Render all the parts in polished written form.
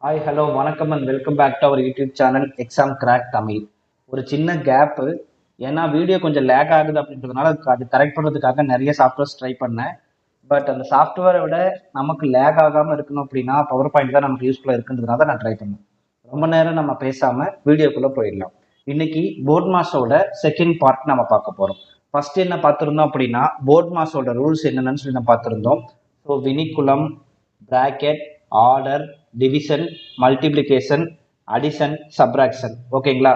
Hi hello வணக்கம் and welcome back to our YouTube channel exam crack Tamil. ஒரு சின்ன gap, ஏன்னா வீடியோ கொஞ்சம் லேக் ஆகுது அப்படின்றதுனால அது கரெக்ட் பண்ணுறதுக்காக நிறைய சாஃப்ட்வேர்ஸ் ட்ரை பண்ணேன். பட் அந்த சாஃப்ட்வேரை விட நமக்கு லேக் ஆகாமல் இருக்கணும் அப்படின்னா பவர் பாயிண்ட் தான் நமக்கு யூஸ்ஃபுல்லாக இருக்குன்றதுனால நான் ட்ரை பண்ணேன். ரொம்ப நேரம் நம்ம பேசாமல் வீடியோக்குள்ளே போயிடலாம். இன்னைக்கு போர்ட் மாஸோட செகண்ட் பார்ட் நம்ம பார்க்க போகிறோம். ஃபர்ஸ்ட் என்ன பார்த்துருந்தோம் அப்படின்னா போர்ட் மாஸோட ரூல்ஸ் என்னென்னு சொல்லி நம்ம பார்த்துருந்தோம். So vinculum, bracket, order, division, multiplication, addition, subtraction. ஓகேங்களா?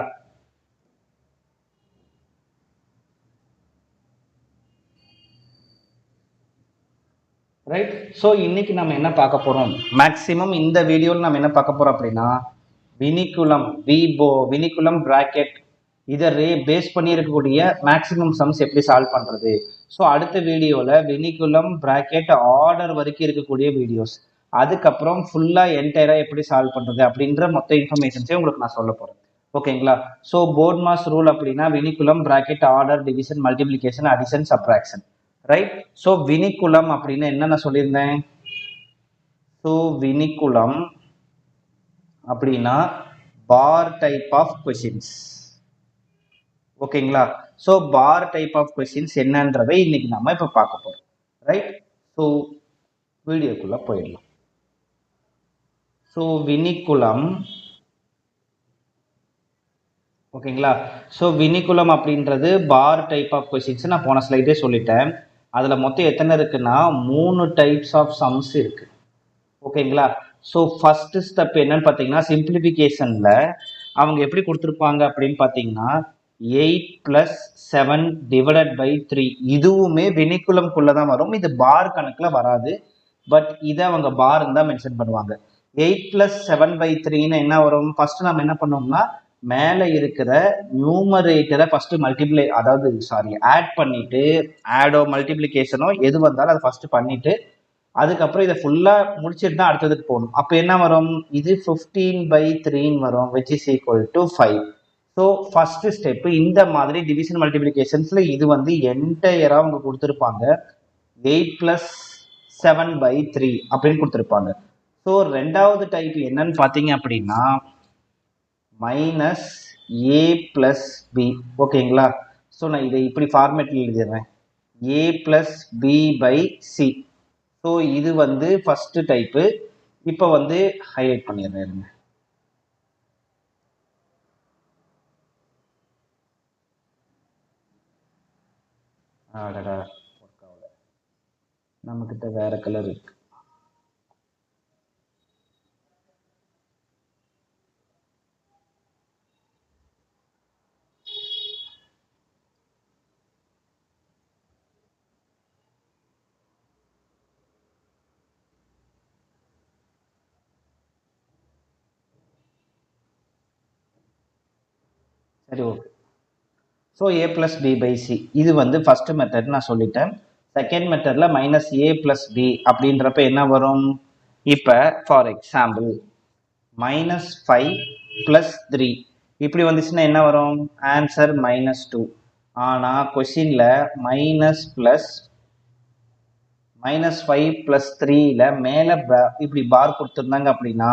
ரைட். ஸோ இன்னைக்கு நம்ம என்ன பார்க்க போறோம், மேக்சிமம் இந்த வீடியோவில் நம்ம என்ன பார்க்க போறோம் அப்படின்னா வினிக்குலம், வினிக்குலம் பிராக்கெட் இதை பேஸ் பண்ணி இருக்கக்கூடிய மேக்சிமம் சம்ஸ் எப்படி சால்வ் பண்றது. ஸோ அடுத்த வீடியோவில் வினிக்குலம் பிராக்கெட் ஆர்டர் வரைக்கும் இருக்கக்கூடிய வீடியோஸ், அதுக்கப்புறம் ஃபுல்லாக என்டையராக எப்படி சால்வ் பண்ணுறது அப்படின்ற மொத்த இன்ஃபர்மேஷன்ஸே உங்களுக்கு நான் சொல்ல போகிறேன். ஓகேங்களா? ஸோ போர்ட் மாஸ் ரூல் அப்படின்னா vinculum bracket order division multiplication addition subtraction. Right. So vinculum அப்படின்னு என்ன நான் சொல்லியிருந்தேன். ஸோ வினிக்குலம் அப்படின்னா பார் டைப் ஆஃப் கொஷின்ஸ். ஓகேங்களா? So bar type of questions என்னன்றதை இன்னைக்கு நம்ம இப்போ பார்க்க போகிறோம். ரைட். ஸோ வீடியோக்குள்ள போயிடலாம். ஸோ வினிக்குலம், ஓகேங்களா? ஸோ வினிக்குலம் அப்படின்றது பார் டைப் ஆஃப் கொஷின்ஸ் நான் போன ஸ்லைடே சொல்லிட்டேன். அதில் மொத்தம் எத்தனை இருக்குன்னா 3 டைப்ஸ் ஆஃப் சம்ஸ் இருக்கு. ஓகேங்களா? ஸோ ஃபர்ஸ்ட் ஸ்டெப் என்னன்னு பார்த்தீங்கன்னா சிம்பிளிஃபிகேஷனில் அவங்க எப்படி கொடுத்துருப்பாங்க அப்படின்னு பார்த்தீங்கன்னா 8+7 டிவைடட் பை 3. இதுவுமே வினிக்குலம்குள்ளே தான் வரும், இது பார் கணக்கில் வராது. பட் இதை அவங்க பார் தான் மென்ஷன் பண்ணுவாங்க. 8+7/3 என்ன வரும், ஃபர்ஸ்ட் நம்ம என்ன பண்ணோம்னா மேலே இருக்கிற நியூமரேட்டரை ஃபர்ஸ்ட் மல்டிப்ளை, அதாவது ஆட் பண்ணிட்டு, ஆடோ மல்டிப்ளிகேஷனோ எது வந்தாலும் அதை ஃபர்ஸ்ட் பண்ணிட்டு அதுக்கப்புறம் இதை ஃபுல்லாக முடிச்சுட்டு தான் அடுத்ததுக்கு போகணும். அப்போ என்ன வரும், இது 15/3 வரும், which is equal to 5. So first step இந்த மாதிரி டிவிஷன் மல்டிப்ளிகேஷன்ஸ்ல இது வந்து என்டையரா அவங்க கொடுத்துருப்பாங்க 8+7/3 அப்படின்னு கொடுத்துருப்பாங்க. ஸோ ரெண்டாவது டைப் என்னன்னு பார்த்தீங்க அப்படின்னா -a+b. ஓகேங்களா? ஸோ நான் இதை இப்படி ஃபார்மேட்டில் எழுதிடுறேன், a+b/c. ஸோ இது வந்து ஃபர்ஸ்ட் டைப்பு. இப்போ வந்து ஹைலைட் பண்ணிடுறேன். நம்ம கிட்ட வேற கலர் இருக்கு. சரி, ஓகே. ஸோ a+b/c இது வந்து ஃபர்ஸ்ட் மெத்தட் நான் சொல்லிட்டேன். செகண்ட் மெத்தட்ல -a+b அப்படின்றப்ப என்ன வரும், இப்போ ஃபார் எக்ஸாம்பிள் -5+3 இப்படி வந்துச்சுன்னா என்ன வரும், ஆன்சர் -2. ஆனால் கொஸ்டின்ல -5+3ல மேலே இப்படி பார் கொடுத்துருந்தாங்க அப்படின்னா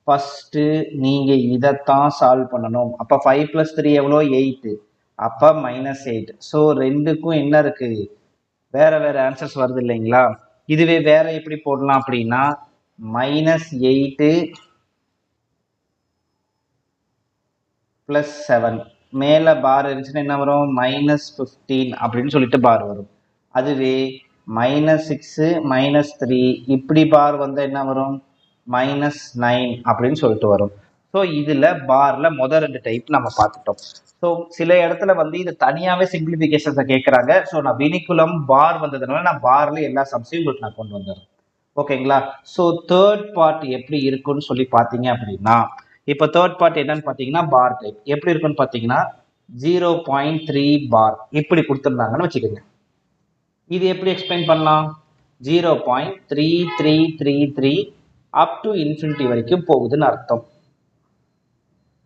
ஃபர்ஸ்ட் நீங்க இதைத்தான் சால்வ் பண்ணணும். அப்ப 5+3 எவ்வளோ, 8. அப்ப -8. ஸோ ரெண்டுக்கும் என்ன இருக்கு, வேற வேற ஆன்சர்ஸ் வருது இல்லைங்களா? இதுவே வேற எப்படி போடலாம் அப்படின்னா -8+7 மேல பார் இருந்துச்சுன்னா என்ன வரும், -15 அப்படின்னு சொல்லிட்டு பார் வரும். அதுவே -6 -3 இப்படி பார் வந்தா என்ன வரும், -9 அப்படின்னு சொல்லிட்டு வரும். ஸோ இதுல பார்ல முதல் 2 டைப் நம்ம பார்த்துட்டோம். ஸோ சில இடத்துல வந்து இது தனியாவே சிம்பிளிஃபிகேஷன்ஸை கேட்குறாங்க. ஸோ நான் வினிக்குலம் பார் வந்ததுனால நான் பார்ல எல்லா சம்ஸையும் உங்களுக்கு நான் கொண்டு வந்துடுறேன். ஓகேங்களா? ஸோ தேர்ட் பார்ட் எப்படி இருக்குன்னு சொல்லி பார்த்தீங்க அப்படின்னா, இப்போ தேர்ட் பார்ட் என்னன்னு பார்த்தீங்கன்னா பார் டைப் எப்படி இருக்குன்னு பார்த்தீங்கன்னா 0.3 பார் இப்படி கொடுத்துருந்தாங்கன்னு வச்சுக்கோங்க. இது எப்படி எக்ஸ்பிளைன் பண்ணலாம், 0.3333 அப் டு இன்ஃபினிட்டி வரைக்கும் போகுதுன்னு அர்த்தம்.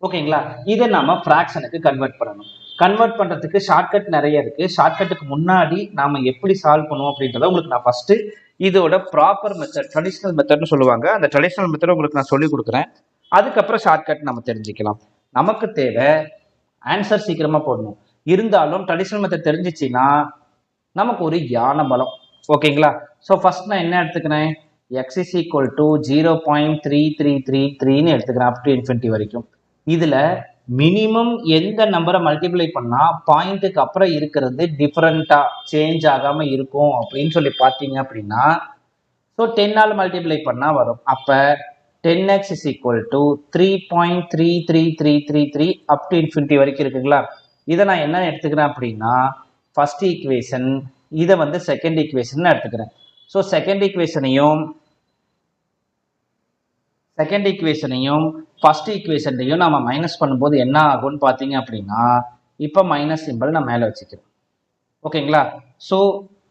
ஓகேங்களா? இதை நம்ம ஃப்ராக்ஷனுக்கு கன்வெர்ட் பண்ணணும். கன்வெர்ட் பண்ணுறதுக்கு ஷார்ட்கட் நிறைய இருக்குது. ஷார்ட்கட்டுக்கு முன்னாடி நாம் எப்படி சால்வ் பண்ணுவோம் அப்படின்றத உங்களுக்கு நான் ஃபஸ்ட்டு இதோட ப்ராப்பர் மெத்தட், ட்ரெடிஷ்னல் மெத்தட்னு சொல்லுவாங்க, அந்த ட்ரெடிஷ்னல் மெத்தட் உங்களுக்கு நான் சொல்லி கொடுக்குறேன். அதுக்கப்புறம் ஷார்ட்கட் நம்ம தெரிஞ்சுக்கலாம். நமக்கு தேவை ஆன்சர் சீக்கிரமாக போடணும். இருந்தாலும் ட்ரெடிஷ்னல் மெத்தட் தெரிஞ்சிச்சின்னா நமக்கு ஒரு ஞான பலம். ஓகேங்களா? ஸோ ஃபர்ஸ்ட் நான் என்ன எடுத்துக்கிறேன், x is equal to 0.3333ன்னு எடுத்துக்கிறேன் அப் டு இன்ஃபினிட்டி வரைக்கும். இதில் மினிமம் எந்த நம்பரை மல்டிப்ளை பண்ணால் பாயிண்ட்டுக்கு அப்புறம் இருக்கிறது டிஃப்ரெண்ட்டாக சேஞ்ச் ஆகாமல் இருக்கும் அப்படின்னு சொல்லி பார்த்தீங்க அப்படின்னா, ஸோ 10ஆல் மல்டிப்ளை பண்ணால் வரும். அப்போ 10x is equal to 3.33333 up to infinity வரைக்கும் இருக்குங்களா? இதை நான் என்ன எடுத்துக்கிறேன் அப்படின்னா ஃபர்ஸ்ட் ஈக்குவேஷன், இதை வந்து செகண்ட் ஈக்குவேஷன் எடுத்துக்கிறேன். ஸோ செகண்ட் ஈக்குவேஷனையும் ஃபர்ஸ்ட் ஈக்குவேஷன்லையும் நம்ம மைனஸ் பண்ணும்போது என்ன ஆகும்னு பார்த்தீங்க அப்படின்னா, இப்போ மைனஸ் சிம்பிள் நான் மேலே வச்சுக்கிறேன். ஓகேங்களா? So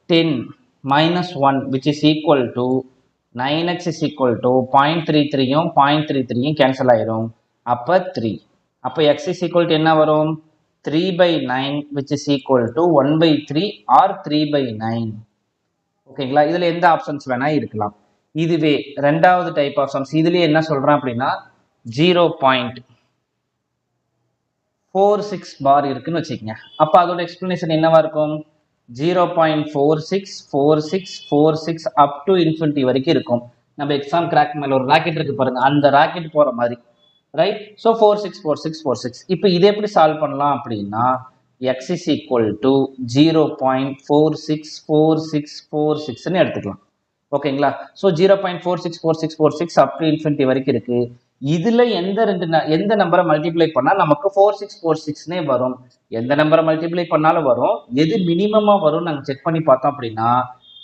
10 minus 1 which is equal to 9x is equal to 0.33யும் 0.33யும் கேன்சல் ஆயிரும். அப்போ 3. அப்போ x is equal to என்ன வரும், 3/9 which is equal to 1/3 or 3/9. ஓகேங்களா? இதில் எந்த ஆப்ஷன்ஸ் வேணால் இருக்கலாம். இதுவே ரெண்டாவது டைப் ஆஃப் சம்ஸ், இதுலேயே என்ன சொல்கிறேன் அப்படின்னா 0.46 பார் இருக்குன்னு வச்சுக்கோங்க. அப்போ அதோட எக்ஸ்பிளனேஷன் என்னவா இருக்கும், 0.464646 அப் டு இன்ஃபினிட்டி வரைக்கும் இருக்கும். நம்ம எக்ஸாம் கிராக் மேலே ஒரு ராக்கெட் இருக்கு பாருங்க, அந்த ராக்கெட் போகிற மாதிரி, ரைட்? ஸோ 464646. இப்போ இதை எப்படி சால்வ் பண்ணலாம் அப்படின்னா x is equal to 0.464646ன்னு எடுத்துக்கலாம். ஓகேங்களா? ஸோ 0.464646 அப் டு இன்ஃபினிட்டி வரைக்கும் இருக்கு. இதுல எந்த நம்பரை மல்டிப்ளை பண்ணால் நமக்கு 4646னே வரும். எந்த நம்பரை மல்டிப்ளை பண்ணாலும் வரும். எது மினிமமா வரும் நாங்கள் செக் பண்ணி பார்த்தோம் அப்படின்னா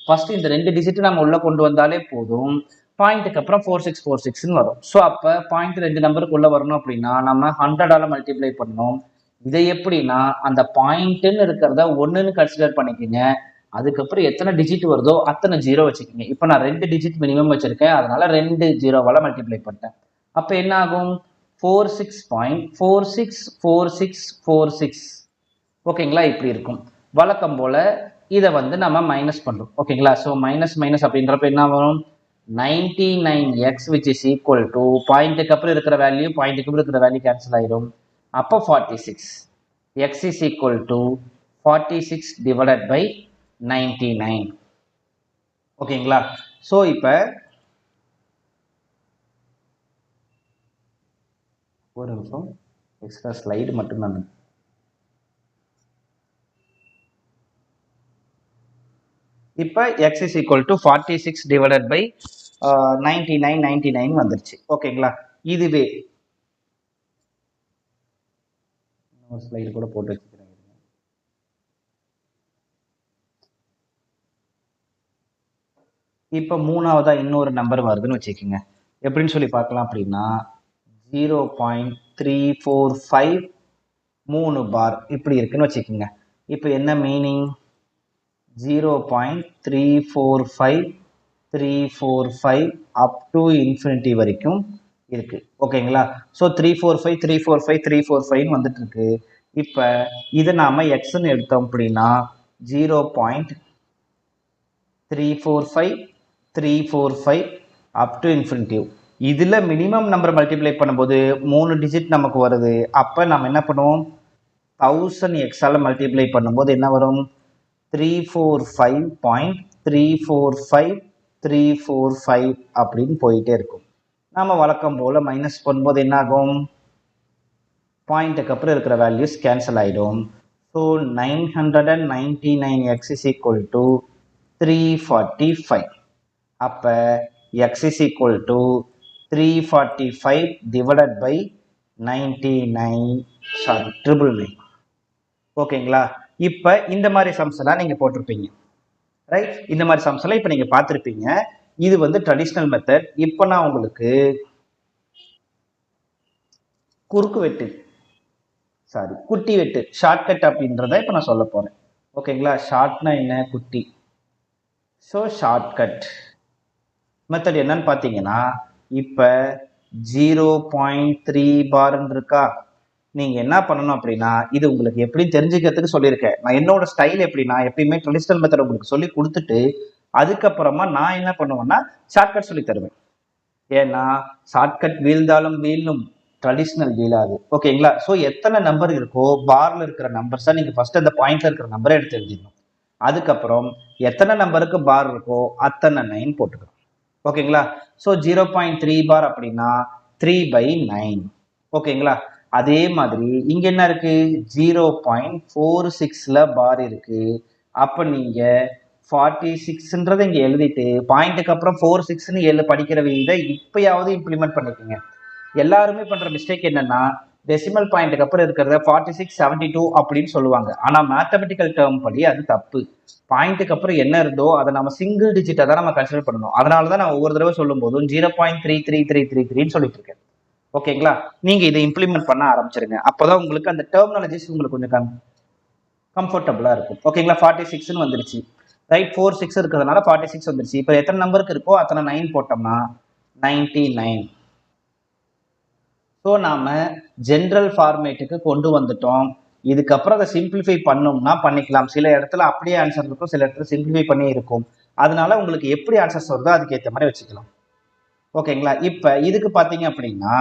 ஃபர்ஸ்ட் இந்த 2 டிஜிட் நம்ம உள்ள கொண்டு வந்தாலே போதும், பாயிண்ட்டுக்கு அப்புறம் 4646ன்னு வரும். ஸோ அப்போ பாயிண்ட் 2 நம்பருக்கு உள்ள வரணும் அப்படின்னா நம்ம 100ஆல மல்டிப்ளை பண்ணணும். இதை எப்படின்னா அந்த பாயிண்ட்னு இருக்கிறத 1ன்னு கன்சிடர் பண்ணிக்கோங்க. அதுக்கப்புறம் எத்தனை டிஜிட் வருதோ அத்தனை 0 வச்சுக்கோங்க. இப்போ நான் 2 டிஜிட் மினிமம் வச்சிருக்கேன், அதனால 2 0வால மல்டிப்ளை பண்ணிட்டேன். அப்போ என்ன ஆகும், 46.464646. ஓகேங்களா? இப்படி இருக்கும். வழக்கம் போல இதை வந்து நம்ம மைனஸ் பண்ணுறோம். ஓகேங்களா? ஸோ மைனஸ் மைனஸ் அப்படின்றப்ப என்ன வரும், 99x which is equal to பாயிண்ட்டுக்கு அப்புறம் இருக்கிற வேல்யூ பாயிண்ட்டுக்கு அப்புறம் இருக்கிற வேல்யூ கேன்சல் ஆயிடும். அப்போ 46. x is equal to 46 divided by 99. ஓகேங்களா? ஸோ இப்போ ஒரு நிமிஷம் எக்ஸ்ட்ரா ஸ்லைடு மட்டும் நான் இப்போ x is equal to 46 divided by 99 வந்துருச்சு. ஓகேங்களா? இதுவே ஒரு ஸ்லைடு கூட போட்டு வச்சுக்கிறேன். இப்போ மூணாவதா இன்னொரு நம்பர் வருதுன்னு வச்சுக்கோங்க. எப்படின்னு சொல்லி பார்க்கலாம் அப்படின்னா 0.345 3 பார் இப்படி இருக்குன்னு வச்சுக்கோங்க. இப்போ என்ன மீனிங், 0.345345 அப் டு இன்ஃபினிட்டி வரைக்கும் இருக்கு. ஓகேங்களா? ஸோ 345 வந்துட்டு இருக்கு. இப்போ இதை நாம எக்ஸ்ன்னு எடுத்தோம் அப்படின்னா 0.345345 அப் டு இன்ஃபினிட்டி. இதில் மினிமம் நம்பர் மல்டிப்ளை பண்ணும்போது 3 டிஜிட் நமக்கு வருது. அப்போ நம்ம என்ன பண்ணுவோம், 1000 எக்ஸால் மல்டிப்ளை பண்ணும்போது என்ன வரும், 345.345 அப்படின்னு போயிட்டே இருக்கும். நம்ம வழக்கம் போல் மைனஸ் பண்ணும்போது என்ன ஆகும், பாயிண்ட்டுக்கு அப்புறம் இருக்கிற வேல்யூஸ் கேன்சல் ஆகிடும். So 999x is equal to 345. அப்போ x is equal to 345 divided by 999. ஓகேங்களா? இப்போ இந்த மாதிரி சம்ஸ் எல்லாம் நீங்கள் போட்டிருப்பீங்க, ரைட்? இந்த மாதிரி சம்ஸ் எல்லாம் இப்போ நீங்கள் பார்த்துருப்பீங்க. இது வந்து ட்ரெடிஷ்னல் மெத்தட். இப்போ நான் உங்களுக்கு குட்டி வெட்டு ஷார்ட்கட் அப்படின்றத இப்போ நான் சொல்ல போகிறேன். ஓகேங்களா? ஷார்ட்னா என்ன, குட்டி. ஸோ ஷார்ட்கட் மெத்தட் என்னன்னு பார்த்தீங்கன்னா இப்போ 0.3 பார்ன்னு இருக்கா, நீங்க என்ன பண்ணணும் அப்படின்னா, இது உங்களுக்கு எப்படி தெரிஞ்சுக்கிறதுக்கு சொல்லியிருக்கேன். நான் என்னோட ஸ்டைல் எப்படின்னா, எப்பயுமே ட்ரெடிஷனல் மெத்தட் உங்களுக்கு சொல்லி குடுத்துட்டு, அதுக்கப்புறமா நான் என்ன பண்ணுவேன்னா, ஷார்ட்கட் சொல்லி தருவேன். ஏன்னா, ஷார்ட்கட் வீழ்ந்தாலும் வீழும், ட்ரெடிஷனல் வீழாது. ஓகேங்களா? ஸோ எத்தனை நம்பர் இருக்கோ, பார்ல இருக்கிற நம்பர்ஸ நீங்க ஃபர்ஸ்ட் அந்த பாயிண்ட்ல இருக்கிற நம்பரை எடுத்து எழுதிடணும். அதுக்கப்புறம் எத்தனை நம்பருக்கு பார் இருக்கோ, அத்தனை 9 போட்டுக்கணும். ஓகேங்களா? ஸோ 0.3 பார் அப்படின்னா 3/9. ஓகேங்களா? அதே மாதிரி இங்க என்ன இருக்கு? 0.46ல பார் இருக்கு. அப்ப நீங்க 46ன்றதை இங்க எழுதிட்டு பாயிண்ட்டுக்கு அப்புறம் 46ன்னு படிக்கிற இதை இப்பயாவது இம்ப்ளிமெண்ட் பண்ணிக்கோங்க. எல்லாருமே பண்ற மிஸ்டேக் என்னன்னா, டெசிமல் பாயிண்ட்டுக்கு அப்புறம் இருக்கிறத 46, 72 அப்படின்னு சொல்லுவாங்க. ஆனா மேத்தமெட்டிக்கல் டேர்ம் படி அது தப்பு. பாயிண்ட்டுக்கு அப்புறம் என்ன இருந்தோ அதை நம்ம சிங்கிள் டிஜிட்டை தான் நம்ம கன்சிடர் பண்ணணும். அதனாலதான் நான் ஒவ்வொரு தடவை சொல்லும் போதும் 0.33333 சொல்லிட்டு இருக்கேன். ஓகேங்களா? நீங்க இதை இம்ப்ளிமெண்ட் பண்ண ஆரம்பிச்சிருங்க. அப்பதான் உங்களுக்கு அந்த டெர்மினாலஜிஸ் உங்களுக்கு கொஞ்சம் கம்ஃபர்டபுளா இருக்கும். ஓகேங்களா? 46ன்னு வந்துருச்சு. ரைட், 46 இருக்கிறதுனால 46 வந்துருச்சு. இப்போ எத்தனை நம்பருக்கு இருக்கோ அத்தனை 9 போட்டோம்னா 99. ஸோ நாம ஜென்ரல் ஃபார்மேட்டுக்கு கொண்டு வந்துட்டோம். இதுக்கப்புறம் அதை சிம்பிளிஃபை பண்ணோம்னா பண்ணிக்கலாம். சில இடத்துல அப்படியே ஆன்சர் இருக்கும், சில இடத்துல சிம்பிளிஃபை பண்ணி இருக்கும். அதனால உங்களுக்கு எப்படி ஆன்சர்ஸ் வருதோ அதுக்கு ஏற்ற மாதிரி வச்சுக்கலாம். ஓகேங்களா? இப்போ இதுக்கு பார்த்தீங்க அப்படின்னா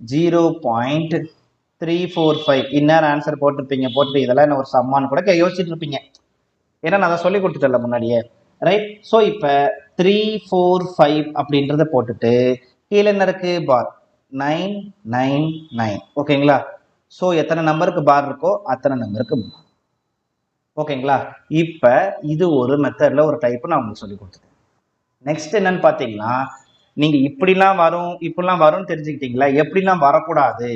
0.345 இன்னர் ஆன்சர் போட்டுட்டு இதெல்லாம் என்ன ஒரு சம்மான்னு கூட யோசிச்சுட்டு இருப்பீங்க. ஏன்னா நான் அதை சொல்லி கொடுத்துட்டல முன்னாடியே. ரைட், ஸோ இப்போ 345 அப்படின்றத போட்டுட்டு கீழே என்ன இருக்கு? பார் 999. ஓகேங்களா? ஸோ எத்தனை நம்பருக்கு பார் இருக்கோ அத்தனை நம்பருக்கு. ஓகேங்களா? இப்போ இது ஒரு மெத்தட்ல ஒரு டைப் நான் உங்களுக்கு சொல்லி கொடுத்துட்டேன். நெக்ஸ்ட் என்னன்னு பார்த்தீங்கன்னா, நீங்க இப்படிலாம் வரும்னு தெரிஞ்சுக்கிட்டீங்களா? எப்படிலாம் வரக்கூடாது,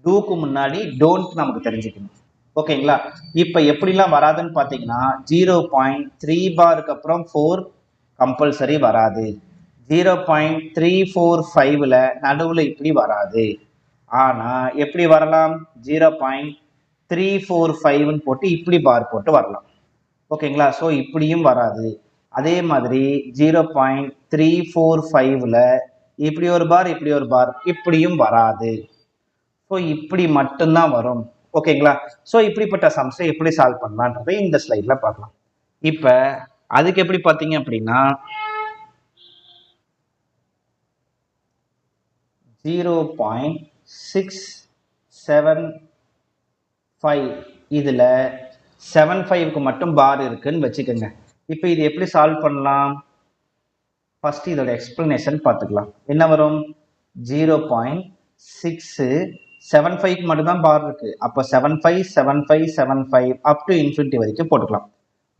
டூக்கு முன்னாடி டோன்ட் நமக்கு தெரிஞ்சுக்கணும். ஓகேங்களா? இப்ப எப்படிலாம் வராதுன்னு பாத்தீங்கன்னா 0.3 பாருக்கு அப்புறம் 4 கம்பல்சரி வராது. 0.345ல நடுவுல இப்படி வராது. ஆனா எப்படி வரலாம்? 0.345ன்னு போட்டு இப்படி பார் போட்டு வரலாம். ஓகேங்களா? ஸோ இப்படியும் வராது. அதே மாதிரி 0.345ல இப்படி ஒரு பார் இப்படி ஒரு பார் இப்படியும் வராது. ஸோ இப்படி மட்டும்தான் வரும். ஓகேங்களா? ஸோ இப்படிப்பட்ட சம்ஸை எப்படி சால்வ் பண்ணலான்றதை இந்த ஸ்லைட்ல பார்க்கலாம். இப்போ அதுக்கு எப்படி பார்த்தீங்க அப்படின்னா 0.675 இதுல 75க்கு மட்டும் பார் இருக்குன்னு வச்சுக்கோங்க. இப்போ இது எப்படி சால்வ் பண்ணலாம்? ஃபர்ஸ்ட் இதோட எக்ஸ்பிளனேஷன் பார்த்துக்கலாம். என்ன வரும்? 0.675க்கு மட்டும்தான் பார் இருக்கு. அப்போ 757575 அப் டு இன்ஃபினிட்டி வரைக்கும் போட்டுக்கலாம்.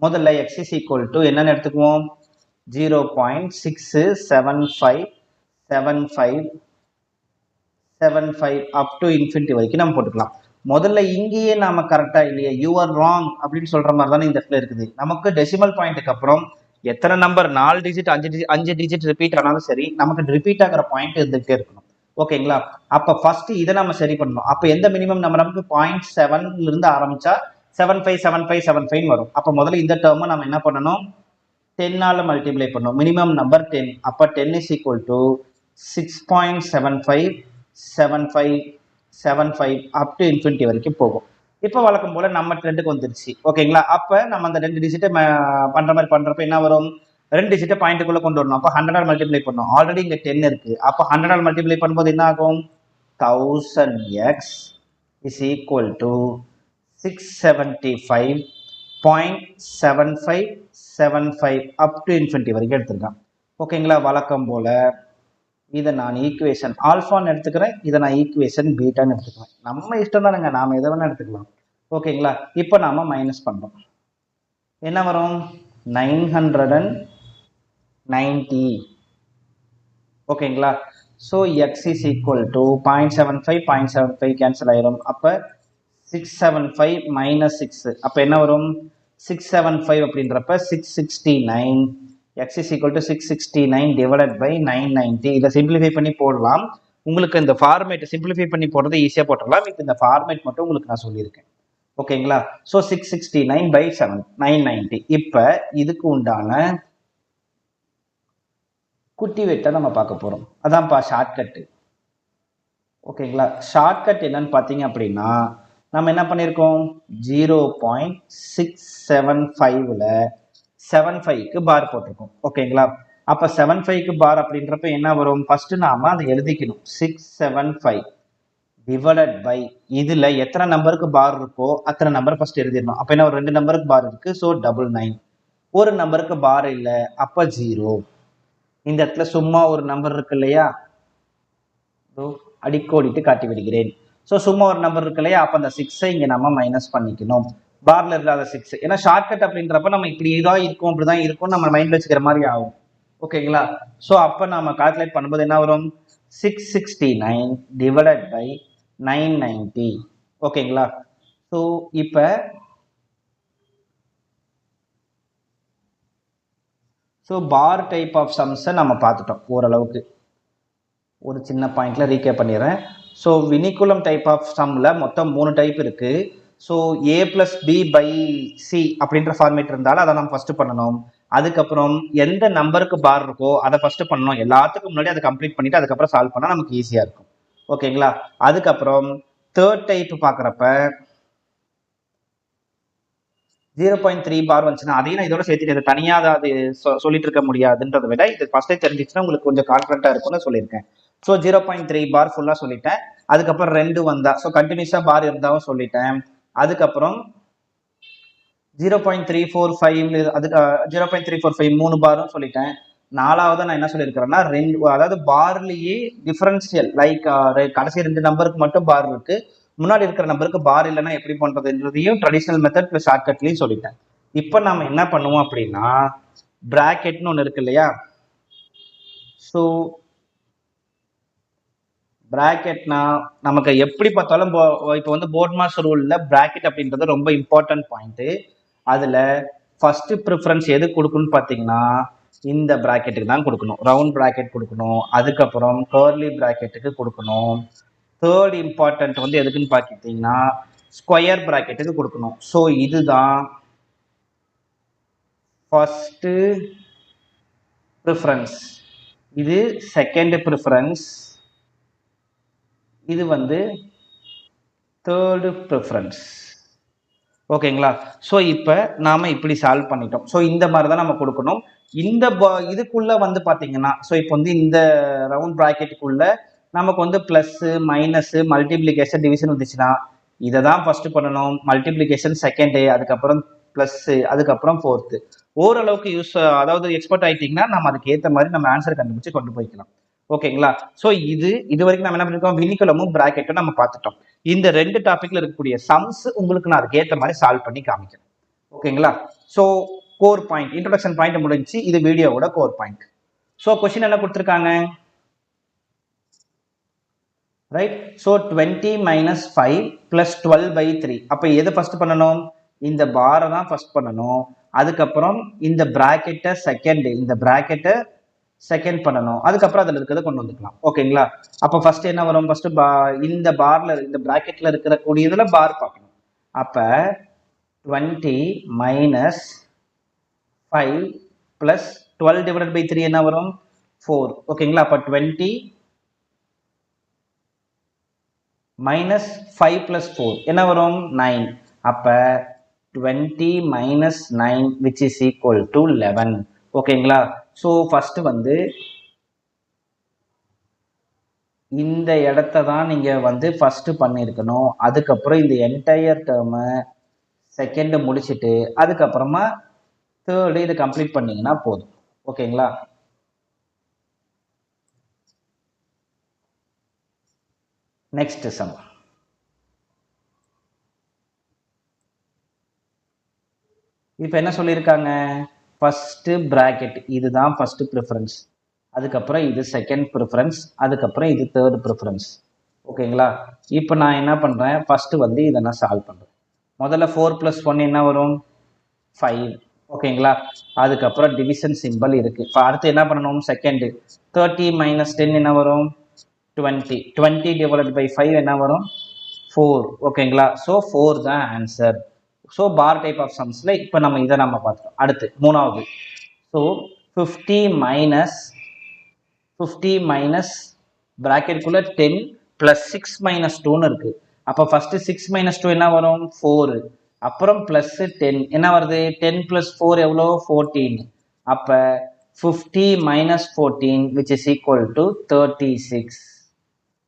முதல்ல x இஸ் ஈக்குவல் டு என்னன்னு எடுத்துக்குவோம்? 0.6757575 அப் டு இன்ஃபினிட்டி வரைக்கும் நம்ம போட்டுக்கலாம். முதல்ல இங்கேயே நாம கரெக்டா இல்லையா, யூ ஆர் ராங் அப்படின்னு சொல்ற மாதிரி தானே இந்த இடத்துல இருக்குது. நமக்கு டெசிமல் பாயிண்ட்டுக்கு அப்புறம் எத்தனை நம்பர் 4 டிஜிட் 5 டிஜிட் ரிப்பீட் ஆனாலும் சரி, நமக்கு ரிப்பீட் ஆகிற பாயிண்ட் இருந்துகிட்டே இருக்கணும். ஓகேங்களா? அப்ப ஃபர்ஸ்ட் இதை நம்ம சரி பண்ணணும். அப்ப எந்த மினிமம் நம்ம நமக்கு 0.7ல இருந்து ஆரம்பிச்சா 757575 வரும். அப்ப முதல்ல இந்த டேர்மை நம்ம என்ன பண்ணணும்? 10ஆல மல்டிப்ளை பண்ணணும். Minimum number 10. அப்ப 10 is equal to 6.757575 up to infinity வரைக்கும் போகும். இப்போ வழக்கம் போல நம்ம ட்ரெண்டுக்கு வந்துருச்சு. ஓகேங்களா? அப்ப நம்ம அந்த 2 டிஜிட்டை பண்ற மாதிரி பண்றப்ப என்ன வரும்? 2 டிஜிட்டை பாயிண்ட்டுக்குள்ள கொண்டு வரணும். அப்ப 100ஆல் மல்டிப்ளை பண்ணணும். ஆல்ரெடி இங்க 10 இருக்கு. அப்ப 100ஆல் மல்டிப்ளை பண்ணும்போது என்ன ஆகும்? 1000x is equal to 675.7575 up to infinity வரைக்கும் எடுத்திருக்கான். ஓகேங்களா? வழக்கம் போல இதை நான் ஈக்குவேஷன் ஆல்ஃபான்னு எடுத்துக்கிறேன், இதை நான் ஈக்குவேஷன் பீட்டான்னு எடுத்துக்கிறேன். நம்ம இஷ்டம் தானுங்க, நாம எதை வேணா எடுத்துக்கலாம். ஓகேங்களா? இப்போ நாம மைனஸ் பண்றோம். என்ன வரும்? 990. ஓகேங்களா? So X is equal to 0.75 cancel ஆயிரும். அப்போ 675 மைனஸ் 6 அப்போ என்ன வரும்? 675 அப்படின்றப்ப 669. x is equal to 669 divided by 990. இதை சிம்பிளிஃபை பண்ணி போடலாம். உங்களுக்கு இந்த ஃபார்மேட் சிம்பிளிஃபை பண்ணி போடுறது ஈஸியா போட்டுடலாம். இப்போ இந்த ஃபார்மேட் மட்டும் உங்களுக்கு நான் சொல்லியிருக்கேன். ஓகேங்களா? So 669 by 990. இப்போ இதுக்கு உண்டான குட்டி வெட்டை நம்ம பார்க்க போறோம். அதான்ப்பா ஷார்ட்கட்டு. ஓகேங்களா. ஷார்ட்கட் என்னன்னு பார்த்தீங்க அப்படின்னா நம்ம என்ன பண்ணியிருக்கோம் 0.675ல் 75க்கு பார் போட்டிருக்கோம். ஓகேங்களா. அப்போ 75க்கு பார் அப்படின்றப்ப என்ன வரும், ஃபர்ஸ்ட் நாம அதை எழுதிக்கணும். 675 டிவைடட் பை இதில் எத்தனை நம்பருக்கு பார் இருக்கோ அத்தனை நம்பர் ஃபர்ஸ்ட் எழுதிடணும். அப்போ என்ன ஒரு 2 நம்பருக்கு பார் இருக்கு, ஸோ 99. ஒரு நம்பருக்கு பார் இல்லை, அப்போ 0. இந்த இடத்துல சும்மா ஒரு நம்பர் இருக்கு இல்லையா, அடிக்கோடிட்டு காட்டி விடுகிறேன். ஸோ சும்மா ஒரு நம்பர் இருக்கு இல்லையா, அப்போ அந்த 6ஐ இங்கே நம்ம மைனஸ் பண்ணிக்கணும். பார்ல இல்லாத 6, ஏன்னா ஷார்ட்கட் அப்படின்றப்ப நம்ம இப்படி தான் இருக்கும் அப்படிதான் இருக்கும் நம்ம மைண்ட்ல வச்சுக்கிற மாதிரி ஆகும். ஓகேங்களா. ஸோ அப்போ நம்ம கால்குலேட் பண்ணும்போது என்ன வரும், 669 டிவைடட் பை 990. ஓகேங்களா. ஸோ இப்போ பார் டைப் ஆஃப் சம்ஸை நம்ம பார்த்துட்டோம் ஓரளவுக்கு. ஒரு சின்ன பாயிண்ட்ல ரீகேப் பண்ணிடுறேன். ஸோ வினிகுலம் டைப் ஆஃப் சம்மில் மொத்தம் 3 டைப் இருக்கு. So a + b by c அப்படின்ற ஃபார்மேட் இருந்தாலும் அதை நம்ம ஃபர்ஸ்ட் பண்ணணும். அதுக்கப்புறம் எந்த நம்பருக்கு பார் இருக்கோ அதை ஃபர்ஸ்ட் பண்ணணும். எல்லாத்துக்கும் முன்னாடி அதை கம்ப்ளீட் பண்ணிட்டு அதுக்கப்புறம் சால்வ் பண்ணால் நமக்கு ஈஸியாக இருக்கும். ஓகேங்களா. அதுக்கப்புறம் தேர்ட் டைப் பார்க்குறப்ப 0.3 பார் வந்துச்சுன்னா அதையும் நான் இதோட சேர்த்துட்டு தனியாக அது சொல்லிட்டு இருக்க முடியாதுன்றதை விட இது ஃபர்ஸ்டே தெரிஞ்சிச்சுன்னா உங்களுக்கு கொஞ்சம் கான்ஃபிடென்ட்டாக இருக்கும்னு சொல்லியிருக்கேன். ஸோ 0.3 பார் ஃபுல்லாக சொல்லிட்டேன். அதுக்கப்புறம் 2 வந்தா, ஸோ கண்டினியூஸாக பார் இருந்தாலும் சொல்லிட்டேன். அதுக்கப்புறம் 0.345 அதுக்கு 0.345 3 பாரும் சொல்லிட்டேன். நாலாவது நான் என்ன சொல்லியிருக்கிறேன்னா 2, அதாவது பார்லேயே டிஃபரன்ஷியல் லைக் கடைசி 2 நம்பருக்கு மட்டும் பார் இருக்கு, முன்னாடி இருக்கிற நம்பருக்கு பார் இல்லைன்னா எப்படி பண்றதுன்றதையும் ட்ரெடிஷனல் மெத்தட் பிளஸ் ஷார்ட்கட்லையும் சொல்லிட்டேன். இப்போ நம்ம என்ன பண்ணுவோம் அப்படின்னா பிராக்கெட்னு ஒன்று இருக்கு இல்லையா. ஸோ பிராக்கெட்னா நமக்கு எப்படி பார்த்தாலும் இப்போ வந்து போர்ட் மாஸ் ரூல்ல பிராக்கெட் அப்படின்றது ரொம்ப இம்பார்ட்டன்ட் பாயிண்ட். அதுல ஃபர்ஸ்ட் ப்ரிஃபரன்ஸ் எது கொடுக்கணும்னு பார்த்தீங்கன்னா இந்த பிராக்கெட்டுக்கு தான் கொடுக்கணும், ரவுண்ட் பிராக்கெட் கொடுக்கணும். அதுக்கப்புறம் கர்லி பிராக்கெட்டுக்கு கொடுக்கணும். தேர்ட் இம்பார்ட்டன்ட் வந்து எதுக்குன்னு பார்த்தீங்கன்னா ஸ்கொயர் பிராக்கெட்டுக்கு கொடுக்கணும். ஸோ இதுதான் ஃபர்ஸ்ட் ப்ரிஃபரன்ஸ், இது செகண்ட் ப்ரிஃபரன்ஸ், இது வந்து தேர்டு ப்ரிஃபரன்ஸ். ஓகேங்களா. ஸோ இப்போ நாம இப்படி சால்வ் பண்ணிட்டோம். ஸோ இந்த மாதிரி தான் நம்ம கொடுக்கணும். இந்த இதுக்குள்ள வந்து பார்த்தீங்கன்னா ஸோ இப்போ வந்து இந்த ரவுண்ட் ப்ராக்கெட்டுக்குள்ள நமக்கு வந்து ப்ளஸ் மைனஸ் மல்டிப்ளிகேஷன் டிவிஷன் வந்துச்சுன்னா இதை தான் ஃபர்ஸ்ட் பண்ணணும். மல்டிப்ளிகேஷன் செகண்டு, அதுக்கப்புறம் ப்ளஸ், அதுக்கப்புறம் ஃபோர்த்து. ஓரளவுக்கு அதாவது எக்ஸ்பர்ட் ஆகிட்டிங்கன்னா நம்ம அதுக்கு ஏற்ற மாதிரி நம்ம ஆன்சர் கண்டுபிடிச்சு கொண்டு போய்க்கலாம். ஓகேங்களா. ஸோ இது வரைக்கும் நம்ம என்ன பண்ணிருக்கோம், வினிகுலமும் பிராக்கெட்டும் நம்ம பார்த்துட்டோம். இந்த 2 டாபிக்ல இருக்கக்கூடிய சம்ஸ் உங்களுக்கு நான் அதுக்கு ஏற்ற மாதிரி சால்வ் பண்ணி காமிக்கிறேன். ஓகேங்களா. So core point, introduction point முடிஞ்சு, இது வீடியோவோட கோர் பாயிண்ட். ஸோ கொஸ்டின் என்ன கொடுத்துருக்காங்க, ரைட். ஸோ 20 - 5 + 12/3. அப்போ எது ஃபர்ஸ்ட் பண்ணணும், இந்த பாரை தான் ஃபர்ஸ்ட் பண்ணணும். அதுக்கப்புறம் இந்த பிராக்கெட்டை செகண்ட், இந்த பிராக்கெட்டை செகண்ட் பண்ணணும். அதுக்கப்புறம் அதில் இருக்கிறத கொண்டு வந்துக்கலாம். ஓகேங்களா. அப்போ ஃபர்ஸ்ட் என்ன வரும், ஃபர்ஸ்ட் இந்த பார்ல இந்த பிராக்கெட்ல இருக்கிற கூடியதுல பார் பார்க்கணும். அப்ப 20 - 5 + 12/3 என்ன வரும், 4. ஓகேங்களா. அப்ப 20 - 5 + 4 என்ன வரும், 9. அப்ப 20 - 9 which is equal to 11. ஓகேங்களா. ஸோ ஃபர்ஸ்ட் வந்து இந்த இடத்த தான் நீங்க வந்து ஃபர்ஸ்ட் பண்ணியிருக்கணும். அதுக்கப்புறம் இந்த என்டையர் டேர்மை செகண்ட் முடிச்சுட்டு அதுக்கப்புறமா தேர்டு இதை கம்ப்ளீட் பண்ணீங்கன்னா போதும். ஓகேங்களா. Next sum. இப்போ என்ன சொல்லியிருக்காங்க, ஃபர்ஸ்ட் பிராக்கெட் இதுதான் ஃபர்ஸ்ட் ப்ரிஃபரன்ஸ், அதுக்கப்புறம் இது செகண்ட் ப்ரிஃபரன்ஸ், அதுக்கப்புறம் இது தேர்ட் ப்ரிஃபரன்ஸ். ஓகேங்களா. இப்போ நான் என்ன பண்ணுறேன், ஃபர்ஸ்ட் வந்து இதை நான் சால்வ் பண்ணுறேன். முதல்ல 4 + 1 என்ன வரும், 5. ஓகேங்களா. அதுக்கப்புறம் டிவிஷன் சிம்பிள் இருக்கு. இப்போ அடுத்து என்ன பண்ணணும், செகண்ட் 30 - 10 என்ன வரும், 20. 20 / 5 என்ன வரும், 4. ஓகேங்களா. ஸோ 4 தான் answer. So bar type of சம்ஸ்ல இப்போ நம்ம இதை நம்ம பார்த்துட்டோம். அடுத்து மூணாவது. ஸோ 50 - பிராக்கெட்டுக்குள்ள 10 ப்ளஸ் 6 மைனஸ் 2ன்னு இருக்கு. அப்போ ஃபர்ஸ்ட் 6 மைனஸ் 2 என்ன வரும் 4, அப்புறம் பிளஸ் 10 என்ன வருது 10 பிளஸ் 4 எவ்வளோ 14. அப்போ 50 minus 14 which is equal to 36.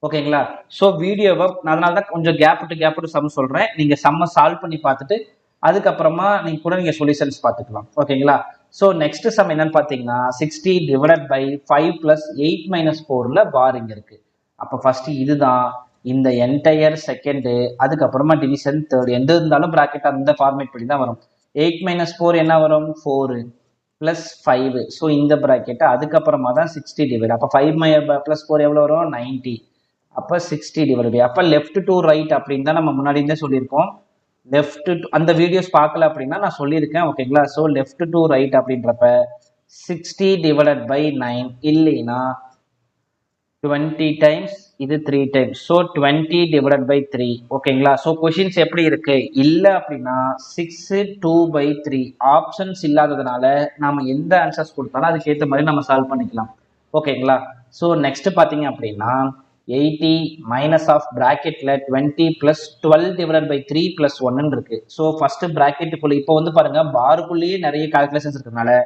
ஓகேங்களா? ஸோ வீடியோவை அதனால தான் கொஞ்சம் கேப் டு சம் சொல்கிறேன். நீங்கள் சம்மை சால்வ் பண்ணி பார்த்துட்டு அதுக்கப்புறமா நீங்கள் கூட நீங்கள் சொல்யூஷன்ஸ் பார்த்துக்கலாம். ஓகேங்களா? ஸோ நெக்ஸ்ட் சம் என்னன்னு பார்த்தீங்கன்னா 60 டிவைடட் பை 5 பிளஸ் 8 மைனஸ் 4ல பார் இங்கே இருக்கு. அப்போ ஃபர்ஸ்ட் இதுதான் இந்த என்டையர் செகண்டு, அதுக்கப்புறமா டிவிஷன் தேர்ட், எந்த இருந்தாலும் ப்ராக்கெட் அந்த ஃபார்மேட் படி தான் வரும். 8 மைனஸ் 4 என்ன வரும் 4 பிளஸ் 5. ஸோ இந்த ப்ராக்கெட் அதுக்கப்புறமா தான் 60 டிவைட். அப்போ 5 பிளஸ் 4 எவ்வளோ வரும் 90. அப்போ 60 டிவைட் பை, அப்போ லெஃப்ட் டு ரைட் அப்படின்னு தான் நம்ம முன்னாடி இருந்தே சொல்லியிருக்கோம். லெஃப்ட் அந்த வீடியோஸ் பார்க்கல அப்படின்னா நான் சொல்லியிருக்கேன். ஓகேங்களா? ஸோ லெஃப்ட் டு ரைட் அப்படின்றப்ப 60 டிவைடட் பை 9 இல்லைன்னா 20 டைம்ஸ், இது 3 டைம்ஸ். So 20 divided by 3. ஓகேங்களா? ஸோ கொஷின்ஸ் எப்படி இருக்கு இல்லை அப்படின்னா 6 2 by 3 ஆப்ஷன்ஸ் இல்லாததுனால நாம எந்த ஆன்சர்ஸ் கொடுத்தாலும் அதுக்கேற்ற மாதிரி நம்ம சால்வ் பண்ணிக்கலாம். ஓகேங்களா? ஸோ நெக்ஸ்ட் பார்த்தீங்க அப்படின்னா 80 மைனஸ் ஆஃப் பிராக்கெட்ல 20 பிளஸ் 12 டிவைடட் பை 3 பிளஸ் 1 இருக்கு. ஸோ ஃபர்ஸ்ட் பிராக்கெட்டுக்குள்ள இப்போ வந்து பாருங்க பாருக்குள்ளேயே நிறைய கால்குலேஷன்ஸ் இருக்கிறதுனால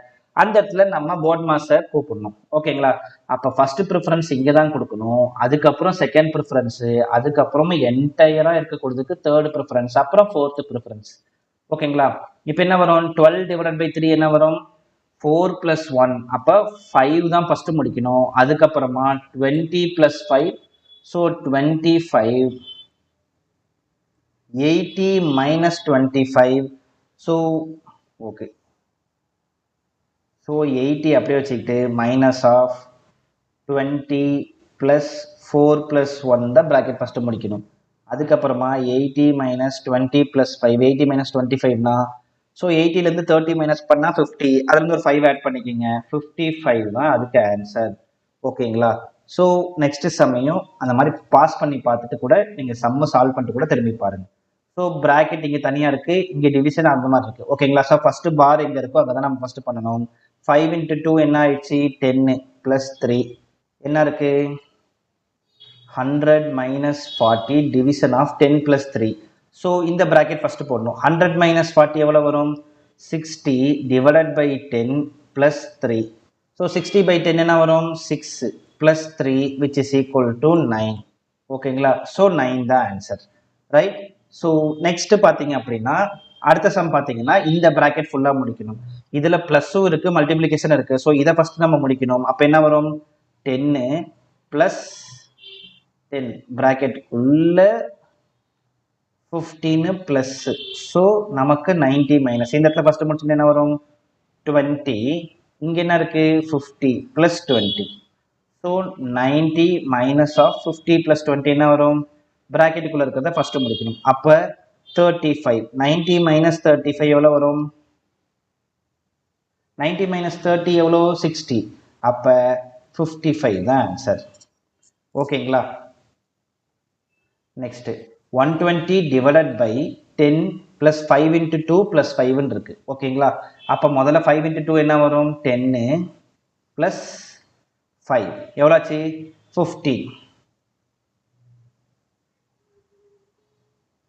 அந்த இடத்துல நம்ம போர்ட் மாஸ்டர் கூப்பிடணும். ஓகேங்களா? அப்போ ஃபர்ஸ்ட் ப்ரிஃபரன்ஸ் இங்கே தான் கொடுக்கணும், அதுக்கப்புறம் செகண்ட் ப்ரிஃபரன்ஸ், அதுக்கப்புறமா என்டையரா இருக்கக்கூடியதுக்கு தேர்ட் ப்ரிஃபரன்ஸ், அப்புறம் ஃபோர்த் ப்ரிஃபரன்ஸ். ஓகேங்களா? இப்போ என்ன வரும் 12 டிவைடட் பை 3 என்ன வரும் 4 பிளஸ் 1. அப்போ 5 தான் ஃபர்ஸ்ட் முடிக்கணும், அதுக்கப்புறமா 20 plus 5. So 25. 80 minus 25. So okay, so 80 அப்படியே வச்சுக்கிட்டு மைனஸ் ஆஃப் 20 பிளஸ் 4 பிளஸ் 1 தான் ப்ராக்கெட் ஃபஸ்ட்டு முடிக்கணும். அதுக்கப்புறமா 80 மைனஸ் 20 பிளஸ் 5. 80 மைனஸ் 25னா ஸோ 80லேருந்து 30 மைனஸ் பண்ணால் 50, அதுலேருந்து ஒரு 5 ஆட் பண்ணிக்கிங்க, 55 தான் அதுக்கு ஆன்சர். ஓகேங்களா? ஸோ நெக்ஸ்ட் சம்மையும் அந்த மாதிரி பாஸ் பண்ணி பார்த்துட்டு கூட நீங்கள் சம்மை சால்வ் பண்ணிட்டு கூட திரும்பி பாருங்க. ஸோ ப்ராக்கெட் இங்கே தனியாக இருக்குது, இங்கே டிவிஷன் அந்த மாதிரி இருக்குது. ஓகேங்களா? ஸோ ஃபஸ்ட்டு பார் எங்கே இருக்கோ அங்கே தான் நம்ம ஃபஸ்ட்டு பண்ணணும். 5 into 2 என்ன ஆயிடுச்சு 10 plus 3 என்ன இருக்கு 100 minus 40 division of 10 plus 3. So இந்த ப்ராக்கெட் ஃபஸ்ட்டு போடணும். 100 minus 40 எவ்வளோ வரும் 60 divided by 10 plus 3. So 60 by 10 என்ன வரும் 6 plus 3 which is equal to 9. ஓகேங்களா? ஸோ 9 தான் ஆன்சர். ரைட்? ஸோ நெக்ஸ்ட் பார்த்தீங்க அப்படின்னா அடுத்த சம் பார்த்தீங்கன்னா இந்த ப்ராக்கெட் ஃபுல்லாக முடிக்கணும். இதில் ப்ளஸ்ஸும் இருக்குது மல்டிப்ளிகேஷன் இருக்குது. ஸோ இதை ஃபஸ்ட்டு நம்ம முடிக்கணும். அப்போ என்ன வரும் 10 ப்ளஸ் 10 ப்ராக்கெட் உள்ள 15 ப்ளஸ். ஸோ நமக்கு 90 மைனஸ். இந்த இடத்துல ஃபஸ்ட்டு முடிச்சுட்டு என்ன வரும் 20. இங்கே என்ன இருக்குது 50 plus 20. So 90 minus of 50 plus 20 என்ன வரும் ப்ராக்கெட்டுக்குள்ளே இருக்கிறத ஃபஸ்ட்டு முடிக்கணும். அப்போ 35. 90 மைனஸ் 35 எவ்வளோ வரும் 90 மைனஸ் 30 எவ்வளோ 60. அப்போ 55 தான் ஆன்சர். ஓகேங்களா? Next 120 divided by 10 plus 5 into 2 plus 5 இருக்கு. ஓகேங்களா? அப்போ முதல்ல 5 into 2 என்ன வரும் 10 பிளஸ் 5 எவ்வளோ ஆச்சு 50.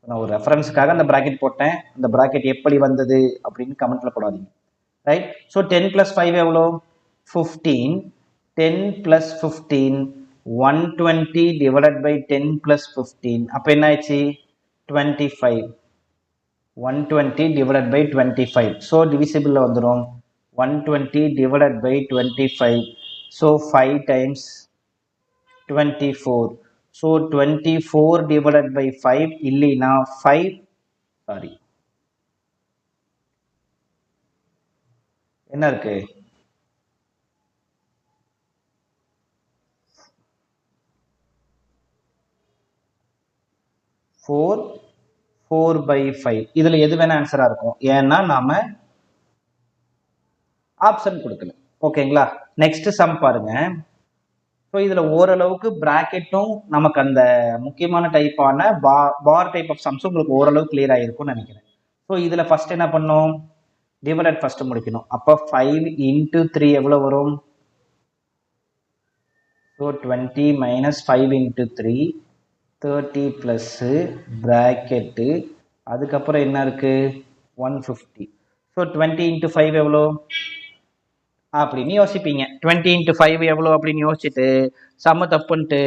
நான் ஒரு ரெஃபரன்ஸுக்காக அந்த ப்ராக்கெட் போட்டேன். அந்த ப்ராக்கெட் எப்படி வந்தது அப்படின்னு கமெண்ட்ல போடாதீங்க. ரைட்? ஸோ 10 பிளஸ் 5 எவ்வளோ 15. 10 பிளஸ் 15 120 டிவைடட் பை 10 பிளஸ் 15. அப்போ என்ன ஆயிடுச்சு 25. 120 டிவைடட் பை 25. ஸோ டிவிசிபிளில் வந்துடும் 120 divided by 25. So 5 times 24. So 24 divided by 5 இல்லைன்னா 5 சாரி என்ன இருக்கு 4 by 5. இதுல எது வேணா ஆன்சரா இருக்கும், ஏன்னா நாம ஆப்ஷன் கொடுக்கல. ஓகேங்களா? நெக்ஸ்ட் சம் பாருங்க. ஸோ இதுல ஓரளவுக்கு பிராக்கெட்டும் நமக்கு அந்த முக்கியமான டைப்பான பார் டைப் ஆஃப் சம்ஸும் உங்களுக்கு ஓரளவு கிளியர் ஆகிருக்கும்னு நினைக்கிறேன். ஸோ இதுல ஃபர்ஸ்ட் என்ன பண்ணோம் டிவைடட் ஃபர்ஸ்ட் முடிக்கணும். அப்போ 5 into 3 எவ்வளோ வரும் so 20 minus 5 into 3 30 plus bracket அதுக்கப்புறம் என்ன இருக்குது 150. ஸோ 20 இன்ட்டு 5 எவ்வளோ அப்படின்னு யோசிப்பீங்க. 20 இன்ட்டு 5 எவ்வளோ அப்படின்னு யோசிச்சுட்டு சம்ம தப்புன்ட்டு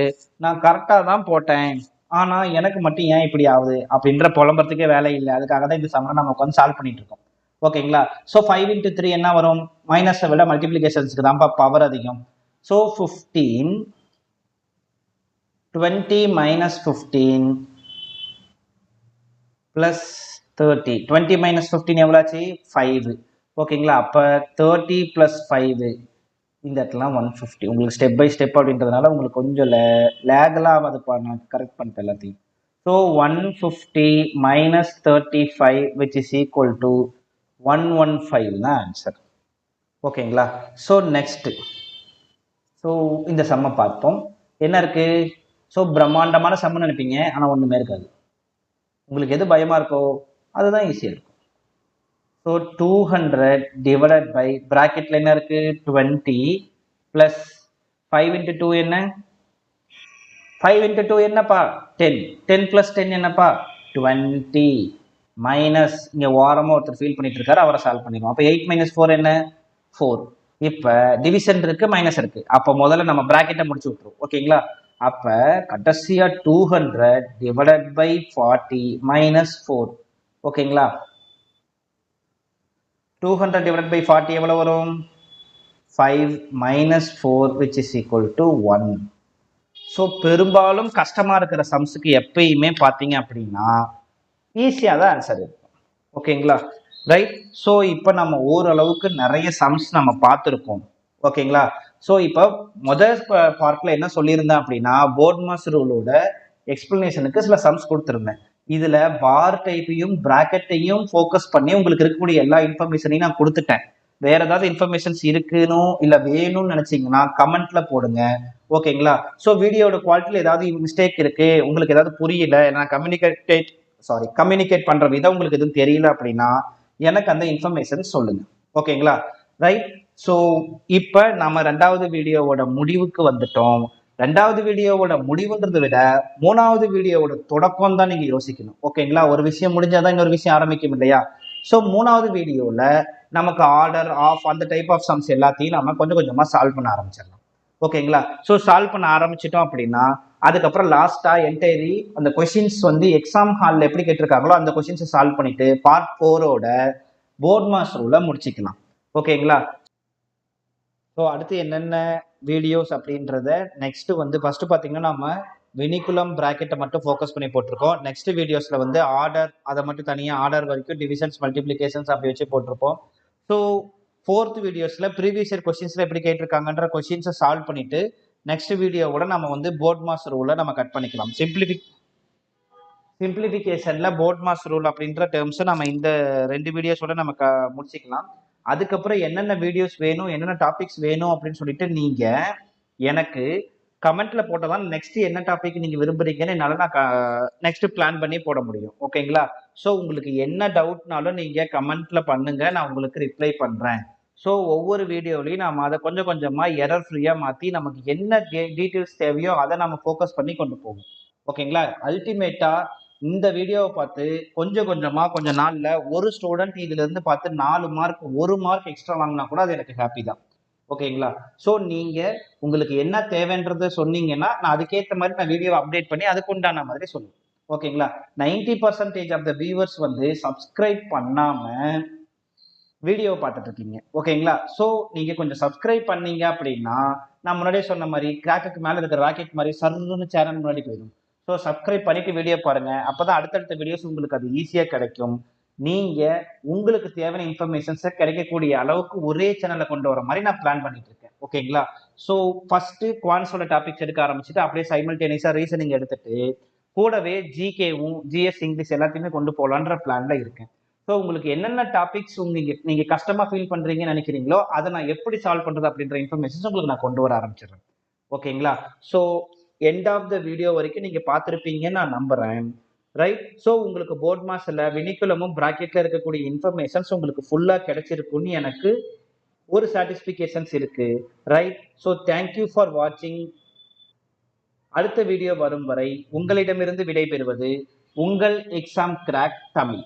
நான் கரெக்டாக தான் போட்டேன் ஆனால் எனக்கு மட்டும் ஏன் இப்படி ஆகுது அப்படின்ற புலம்புறதுக்கே வேலை இல்லை. அதுக்காக தான் இந்த சம்மரை நம்ம உட்காந்து சால்வ் பண்ணிட்டு இருக்கோம். ஓகேங்களா? ஸோ 5 இன்ட்டு 3 என்ன வரும்? மைனஸை விட மல்டிப்ளிகேஷன்ஸ்க்கு தான்ப்பா பவர் அதிகம். So 15 20 minus 15 plus 30. 20 மைனஸ் 15 எவ்வளோச்சு? 5. ஓகேங்களா? அப்போ 30 ப்ளஸ் 5 இந்த இடத்துல 150. உங்களுக்கு ஸ்டெப் பை ஸ்டெப் அப்படின்றதுனால உங்களுக்கு கொஞ்சம் லேகெல்லாம் ஆகாதுப்பா. நான் கரெக்ட் பண்ணிட்டேன் எல்லாத்தையும். So 150 minus 35 which is equal to 115 தான் ஆன்சர். ஓகேங்களா? ஸோ நெக்ஸ்ட் ஸோ இந்த சம்மை பார்ப்போம். என்ன இருக்கு? ஸோ பிரம்மாண்டமான சம்னு நினைப்பீங்க, ஆனால் ஒன்றுமே இருக்காது. உங்களுக்கு எது பயமா இருக்கோ அதுதான் ஈஸியாக இருக்கும். ஸோ 200 டிவைடட் பை ப்ராக்கெட்ல என்ன இருக்கு? 20 பிளஸ் 5 இன்ட்டு 2 என்ன? 5 இன்ட்டு 2 என்னப்பா? 10. 10 பிளஸ் 10 என்னப்பா? 20 மைனஸ் இங்கே ஓரமாக ஒருத்தர் ஃபீல் பண்ணிட்டு இருக்காரு, அவரை சால்வ் பண்ணிடுவோம். அப்போ 8 மைனஸ் 4 என்ன? 4. இப்போ டிவிஷன் இருக்கு, மைனஸ் இருக்கு. அப்போ முதல்ல நம்ம ப்ராக்கெட்டை முடிச்சு விட்டுருவோம். ஓகேங்களா? அப்போ கடைசியா 200 டிவைடட் பை 40 மைனஸ் 4. ஓகேங்களா? 200 divided by 40 எவ்வளோ வரும்? 5 minus 4 which is equal to 1. So பெரும்பாலும் கஷ்டமாக இருக்கிற சம்ஸுக்கு எப்பயுமே பார்த்தீங்க அப்படின்னா ஈஸியாக தான் ஆன்சர் இருக்கும். ஓகேங்களா? ரைட். ஸோ இப்போ நம்ம ஓரளவுக்கு நிறைய சம்ஸ் நம்ம பார்த்துருக்கோம். ஓகேங்களா? ஸோ இப்போ முதல் பார்ட்டில் என்ன சொல்லியிருந்தேன் அப்படின்னா போர்ட்மாஸ் ரூலோட எக்ஸ்பிளனேஷனுக்கு சில சம்ஸ் கொடுத்துருந்தேன். இதுல பார் டைப்பையும் பிராக்கெட்டையும் ஃபோக்கஸ் பண்ணி உங்களுக்கு இருக்கக்கூடிய எல்லா இன்ஃபர்மேஷனையும் நான் கொடுத்துட்டேன். வேற ஏதாவது இன்ஃபர்மேஷன்ஸ் இருக்குன்னு இல்ல வேணும்னு நினைச்சீங்கன்னா கமெண்ட்ல போடுங்க. ஓகேங்களா? ஸோ வீடியோட குவாலிட்டியில் ஏதாவது மிஸ்டேக் இருக்கு, உங்களுக்கு ஏதாவது புரியல, நான் கம்யூனிகேட் பண்ற விதம் உங்களுக்கு எதுவும் தெரியல அப்படின்னா எனக்கு அந்த இன்ஃபர்மேஷன் சொல்லுங்க. ஓகேங்களா? ரைட். ஸோ இப்போ நம்ம 2வது வீடியோவோட முடிவுக்கு வந்துட்டோம். 2வது வீடியோவோட முடிவுன்றதை விட 3வது வீடியோவோட தொடக்கம் தான் நீங்க யோசிக்கணும். ஓகேங்களா? ஒரு விஷயம் முடிஞ்சாதான் இன்னொரு விஷயம் ஆரம்பிக்கும் இல்லையா? ஸோ 3வது வீடியோல நமக்கு ஆர்டர் ஆஃப் அந்த டைப் ஆஃப் சம்ஸ் எல்லாத்தையும் நம்ம கொஞ்சம் கொஞ்சமா சால்வ் பண்ண ஆரம்பிச்சிடலாம். ஓகேங்களா? ஸோ சால்வ் பண்ண ஆரம்பிச்சிட்டோம் அப்படின்னா அதுக்கப்புறம் லாஸ்டா என்டையரி அந்த கொஸ்டின்ஸ் வந்து எக்ஸாம் ஹாலில் எப்படி கேட்டிருக்காங்களோ அந்த கொஸ்டின்ஸை சால்வ் பண்ணிட்டு பார்ட் 4ஓட போர்ட்மாஸ் ரூலை முடிச்சுக்கலாம். ஓகேங்களா? ஸோ அடுத்து என்னென்ன வீடியோஸ் அப்படின்றத நெக்ஸ்ட் வந்து ஃபர்ஸ்ட் பார்த்தீங்கன்னா நம்ம வினிகுலம் பிராக்கெட்டை மட்டும் ஃபோக்கஸ் பண்ணி போட்டிருக்கோம். நெக்ஸ்ட் வீடியோஸில் வந்து ஆர்டர், அதை மட்டும் தனியாக ஆர்டர் வரைக்கும் டிவிஷன்ஸ் மல்டிப்ளிகேஷன்ஸ் அப்படி வச்சு போட்டிருப்போம். ஸோ 4th வீடியோஸில் ப்ரீவியஸ் இயர் கொஸ்டின்ஸில் எப்படி கேட்டிருக்காங்கன்ற கொஸ்டின்ஸை சால்வ் பண்ணிட்டு நெக்ஸ்ட் வீடியோவோட நம்ம வந்து போர்ட்மாஸ் ரூலை நம்ம கட் பண்ணிக்கலாம். சிம்பிளிஃபிகேஷனில் போர்ட்மாஸ் ரூல் அப்படின்ற டேர்ம்ஸை நம்ம இந்த 2 வீடியோஸோட நம்ம முடிச்சிக்கலாம். அதுக்கப்புறம் என்னென்ன வீடியோஸ் வேணும், என்னென்ன டாபிக்ஸ் வேணும் அப்படின்னு சொல்லிட்டு நீங்க எனக்கு கமெண்ட்ல போட்டதான் நெக்ஸ்ட் என்ன டாபிக் நீங்க விரும்புறீங்கன்னு என்னால நான் நெக்ஸ்ட் பிளான் பண்ணி போட முடியும். ஓகேங்களா? ஸோ உங்களுக்கு என்ன டவுட்னாலும் நீங்க கமெண்ட்ல பண்ணுங்க, நான் உங்களுக்கு ரிப்ளை பண்றேன். ஸோ ஒவ்வொரு வீடியோலையும் நம்ம அதை கொஞ்சம் கொஞ்சமா எரர் ஃப்ரீயா மாத்தி நமக்கு என்ன டீட்டெயில்ஸ் தேவையோ அதை நம்ம ஃபோக்கஸ் பண்ணி கொண்டு போவோம். ஓகேங்களா? அல்டிமேட்டா இந்த வீடியோவை பார்த்து கொஞ்சம் கொஞ்சமா கொஞ்ச நாள்ல ஒரு ஸ்டூடெண்ட் இதுல இருந்து பார்த்து 4 மார்க் 1 மார்க் எக்ஸ்ட்ரா வாங்கினா கூட அது எனக்கு ஹாப்பி தான். ஓகேங்களா? ஸோ நீங்க உங்களுக்கு என்ன தேவைன்றத சொன்னீங்கன்னா நான் அதுக்கேற்ற மாதிரி நான் வீடியோவை அப்டேட் பண்ணி அதுக்கு உண்டான மாதிரி சொல்லுவேன். ஓகேங்களா? 90% ஆஃப் த வியூவர்ஸ் வந்து சப்ஸ்கிரைப் பண்ணாம வீடியோவை பார்த்துட்டு இருக்கீங்க. ஓகேங்களா? ஸோ நீங்க கொஞ்சம் சப்ஸ்கிரைப் பண்ணீங்க அப்படின்னா நான் முன்னாடியே சொன்ன மாதிரி கிராக்குக்கு மேல இருக்கிற ராக்கெட் மாதிரி சர்ன்னு சேனல் முன்னாடி போயிடும். ஸோ சப்ஸ்கிரைப் பண்ணிட்டு வீடியோ பாருங்க. அப்பதான் அடுத்தடுத்த வீடியோஸ் உங்களுக்கு அது ஈஸியா கிடைக்கும். நீங்க உங்களுக்கு தேவையான இன்ஃபர்மேஷன்ஸை கிடைக்கக்கூடிய அளவுக்கு ஒரே சேனல்ல கொண்டு வர மாதிரி நான் பிளான் பண்ணிட்டு இருக்கேன். ஓகேங்களா? ஸோ ஃபர்ஸ்ட் குவான்ஸோட டாபிக்ஸ் எடுக்க ஆரம்பிச்சுட்டு அப்படியே சைமல்டேனியஸா ரீசனிங் எடுத்துட்டு கூடவே ஜிகேவும் ஜிஎஸ் இங்கிலீஷ் எல்லாத்தையுமே கொண்டு போகலான்ற பிளான்ல இருக்கேன். ஸோ உங்களுக்கு என்னென்ன டாபிக்ஸ் நீங்க கஷ்டமா ஃபீல் பண்றீங்கன்னு நினைக்கிறீங்களோ அதை நான் எப்படி சால்வ் பண்றது அப்படின்ற இன்ஃபர்மேஷன்ஸ் உங்களுக்கு நான் கொண்டு வர ஆரம்பிச்சிடுறேன். ஓகேங்களா? So end of the video வரைக்கும் நீங்க பார்த்துருப்பீங்கன்னு நான் நம்புறேன். ரைட். ஸோ உங்களுக்கு போர்ட்மாஸ்ல வினிகுலமும் பிராக்கெட்ல இருக்கக்கூடிய இன்ஃபர்மேஷன்ஸ் உங்களுக்கு ஃபுல்லா கிடைச்சிருக்குன்னு எனக்கு ஒரு சாட்டிஸ்பிகேஷன்ஸ் இருக்கு. ரைட். ஸோ தேங்க்யூ ஃபார் வாட்சிங். அடுத்த வீடியோ வரும் வரை உங்களிடமிருந்து விடைபெறுவது உங்கள் எக்ஸாம் கிராக் தமிழ்.